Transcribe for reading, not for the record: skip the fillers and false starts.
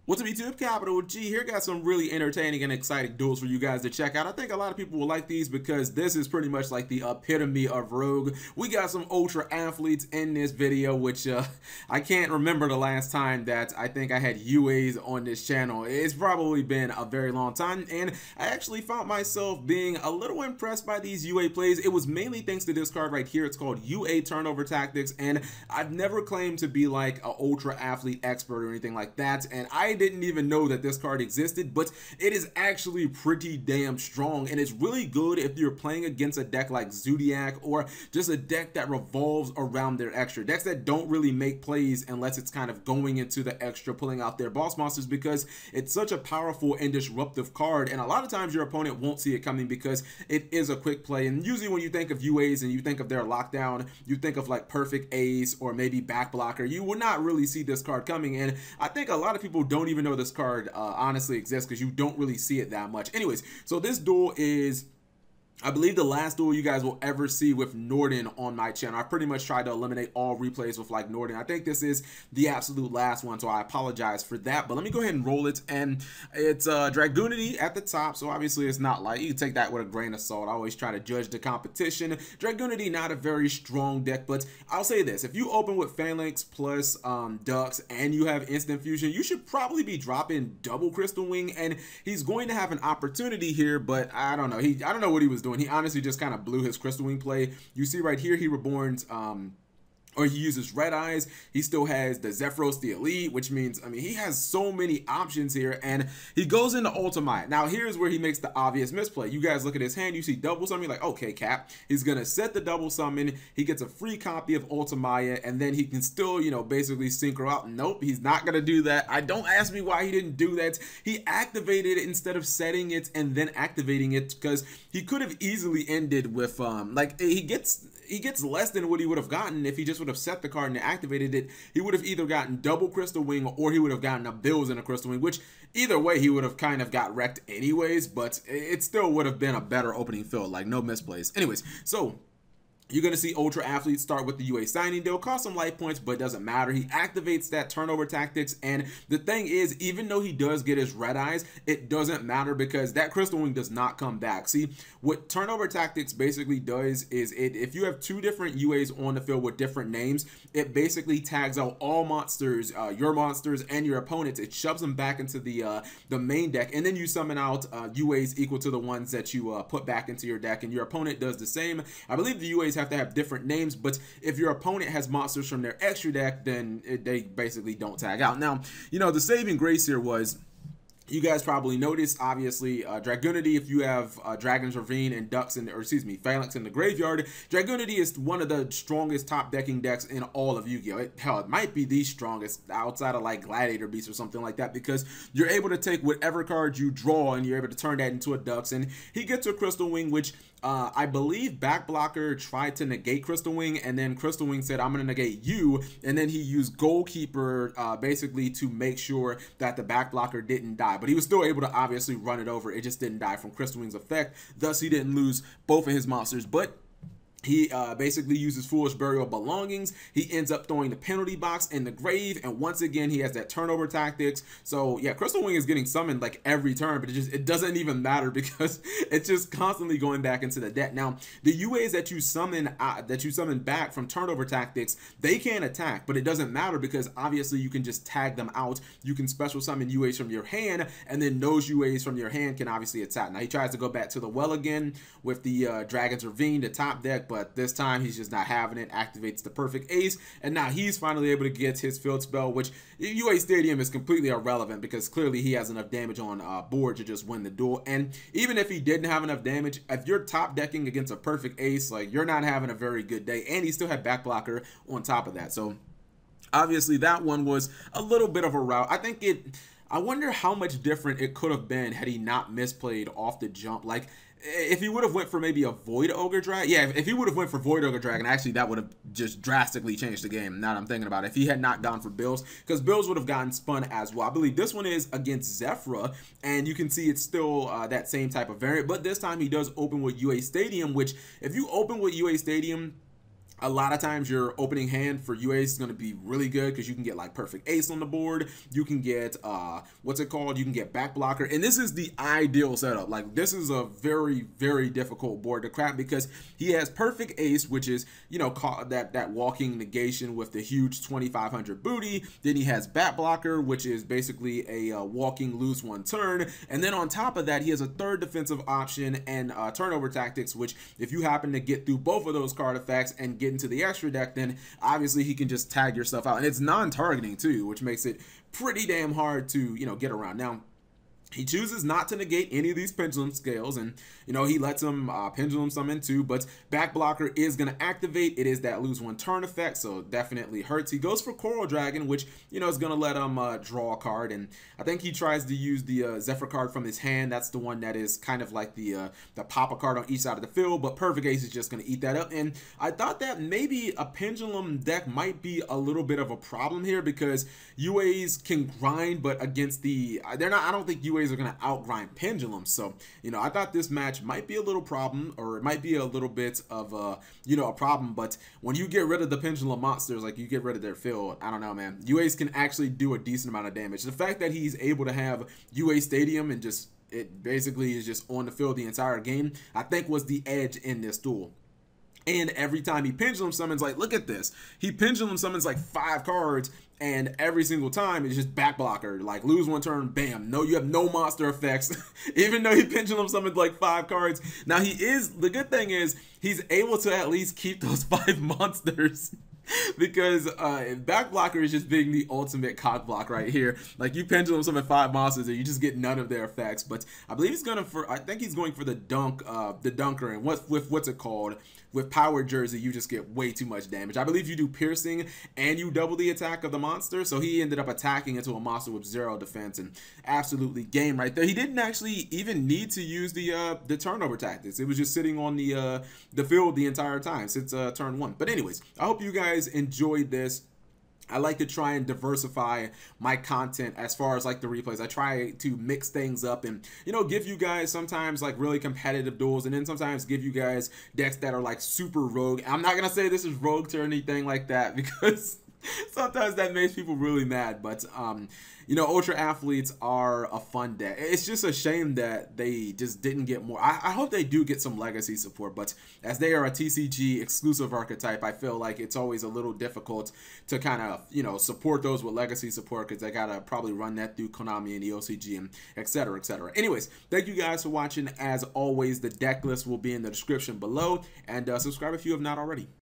What's up, YouTube? Capital G here. Got some really entertaining and exciting duels for you guys to check out. I think a lot of people will like these because this is pretty much like the epitome of Rogue. We got some ultra athletes in this video, which I can't remember the last time that I think I had UAs on this channel. It's probably been a very long time, and I actually found myself being a little impressed by these UA plays. It was mainly thanks to this card right here. It's called UA Turnover Tactics, and I've never claimed to be like an ultra athlete expert or anything like that, and I didn't even know that this card existed, but it is actually pretty damn strong, and it's really good if you're playing against a deck like Zodiac or just a deck that revolves around their extra. Decks that don't really make plays unless it's kind of going into the extra, pulling out their boss monsters, because it's such a powerful and disruptive card, and a lot of times your opponent won't see it coming because it is a quick play. And usually when you think of UAs and you think of their lockdown, you think of like Perfect Ace or maybe Back Blocker. You will not really see this card coming, and I think a lot of people don't even know this card honestly exists because you don't really see it that much. Anyways, so this duel is, I believe, the last duel you guys will ever see with Norden on my channel. I pretty much tried to eliminate all replays with like Norden. I think this is the absolute last one, so I apologize for that. But let me go ahead and roll it. And it's Dragunity at the top, so obviously it's not like, you can take that with a grain of salt. I always try to judge the competition. Dragunity, not a very strong deck, but I'll say this. If you open with Phalanx plus Ducks and you have Instant Fusion, you should probably be dropping double Crystal Wing, and he's going to have an opportunity here, but I don't know. I don't know what he was doing. He honestly just kind of blew his Crystal Wing play. You see right here, he reborns or he uses Red Eyes. He still has the Zephra, the Elite, which means, I mean, he has so many options here, and he goes into Ultimate. Now, here's where he makes the obvious misplay. You guys look at his hand, you see double summon, you're like, okay, Cap. He's gonna set the double summon, he gets a free copy of Ultimate, and then he can still, you know, basically synchro out. Nope, he's not gonna do that. Don't ask me why he didn't do that. He activated it instead of setting it and then activating it, because he could have easily ended with, like, he gets less than what he would have gotten if he just would have set the card and activated it. He would have either gotten double Crystal Wing or he would have gotten a Bills and a Crystal Wing, which either way he would have kind of got wrecked anyways, but it still would have been a better opening field, like no misplays. Anyways, so you're going to see Ultra Athletes start with the UA signing deal, cost some life points, but it doesn't matter. He activates that turnover tactics, and the thing is, even though he does get his Red Eyes, it doesn't matter because that Crystal Wing does not come back. See, what turnover tactics basically does is, if you have two different UAs on the field with different names, it basically tags out all monsters, your monsters and your opponents. It shoves them back into the main deck, and then you summon out UAs equal to the ones that you put back into your deck, and your opponent does the same. I believe the UAs have to have different names, but if your opponent has monsters from their extra deck, then they basically don't tag out. Now, you know, the saving grace here was, you guys probably noticed, obviously, Dragunity, if you have Dragon's Ravine and Ducks in, or excuse me, Phalanx in the graveyard, Dragunity is one of the strongest top decking decks in all of Yu-Gi-Oh! Hell, it might be the strongest outside of like Gladiator Beast or something like that, because you're able to take whatever card you draw and you're able to turn that into a Ducks, and he gets a Crystal Wing, which I believe Back Blocker tried to negate Crystal Wing, and then Crystal Wing said, I'm going to negate you, and then he used Goalkeeper basically to make sure that the Back Blocker didn't die. But he was still able to obviously run it over. It just didn't die from Crystal Wing's effect. Thus, he didn't lose both of his monsters. But he basically uses Foolish Burial Belongings. He ends up throwing the penalty box in the grave, and once again he has that turnover tactics. So yeah, Crystal Wing is getting summoned like every turn, but it doesn't even matter because it's just constantly going back into the deck. Now, the UAs that you summon back from turnover tactics, they can attack, but it doesn't matter because obviously you can just tag them out. You can special summon UAs from your hand, and then those UAs from your hand can obviously attack. Now he tries to go back to the well again with the Dragon's Ravine, the top deck, but this time he's just not having it. Activates the Perfect Ace, and now he's finally able to get his field spell, which UA Stadium is completely irrelevant because clearly he has enough damage on board to just win the duel. And even if he didn't have enough damage, if you're top decking against a Perfect Ace, like, you're not having a very good day, and he still had Back Blocker on top of that. So obviously that one was a little bit of a rout. I wonder how much different it could have been had he not misplayed off the jump. Like, if he would have went for maybe a Void Ogre Dragon, yeah, if he would have went for Void Ogre Dragon, actually that would have just drastically changed the game, now that I'm thinking about it. If he had not gone for Bills, because Bills would have gotten spun as well. I believe this one is against Zephra, and you can see it's still that same type of variant, but this time he does open with UA Stadium, which if you open with UA Stadium, A lot of times your opening hand for UAs is going to be really good because you can get like perfect ace on the board. You can get what's it called? You can get back blocker, and this is the ideal setup. Like this is a very, very difficult board to crack because he has perfect ace, which is, you know, that walking negation with the huge 2500 booty. Then he has back blocker, which is basically a walking lose one turn, and then on top of that he has a third defensive option and turnover tactics, which if you happen to get through both of those card effects and get into the extra deck, then obviously he can just tag yourself out, and it's non-targeting too, which makes it pretty damn hard to, you know, get around. Now he chooses not to negate any of these pendulum scales, and you know he lets him pendulum summon too, but back blocker is going to activate. It is that lose one turn effect, so definitely hurts. He goes for Coral Dragon, which, you know, is going to let him draw a card, and I think he tries to use the Zephra card from his hand. That's the one that is kind of like the pop-a card on each side of the field, but perfect ace is just going to eat that up. And I thought that maybe a pendulum deck might be a little bit of a problem here because UAs can grind, but against the I don't think UAs are going to outgrind pendulums. So, you know, I thought this match might be a little problem, or it might be a little bit of a, you know, a problem. But when you get rid of the pendulum monsters, like you get rid of their field, I don't know, man. UAs can actually do a decent amount of damage. The fact that he's able to have UA Stadium and just it basically is just on the field the entire game, I think was the edge in this duel. And every time he pendulum summons, like, look at this. He pendulum summons like 5 cards, and every single time it's just back blocker. Like, lose one turn, bam. No, you have no monster effects. Even though he pendulum summoned like 5 cards. Now the good thing is, he's able to at least keep those 5 monsters. Because back blocker is just being the ultimate cock block right here. Like, you pendulum summon 5 monsters and you just get none of their effects. But I believe he's gonna I think he's going for the dunker, and what's it called? With power jersey, you just get way too much damage. I believe you do piercing and you double the attack of the monster. So he ended up attacking into a monster with 0 defense, and absolutely game right there. He didn't actually even need to use the turnover tactics. It was just sitting on the field the entire time since turn 1. But anyways, I hope you guys enjoyed this. I like to try and diversify my content as far as like the replays. I try to mix things up and, you know, give you guys sometimes like really competitive duels, and then sometimes give you guys decks that are like super rogue. I'm not gonna say this is rogue or anything like that because sometimes that makes people really mad, but you know, Ultra Athletes are a fun deck. It's just a shame that they just didn't get more. I hope they do get some legacy support, but as they are a TCG exclusive archetype, I feel like it's always a little difficult to kind of, you know, support those with legacy support because they gotta probably run that through Konami and the OCG and etc, etc. Anyways, thank you guys for watching. As always, the deck list will be in the description below, and subscribe if you have not already.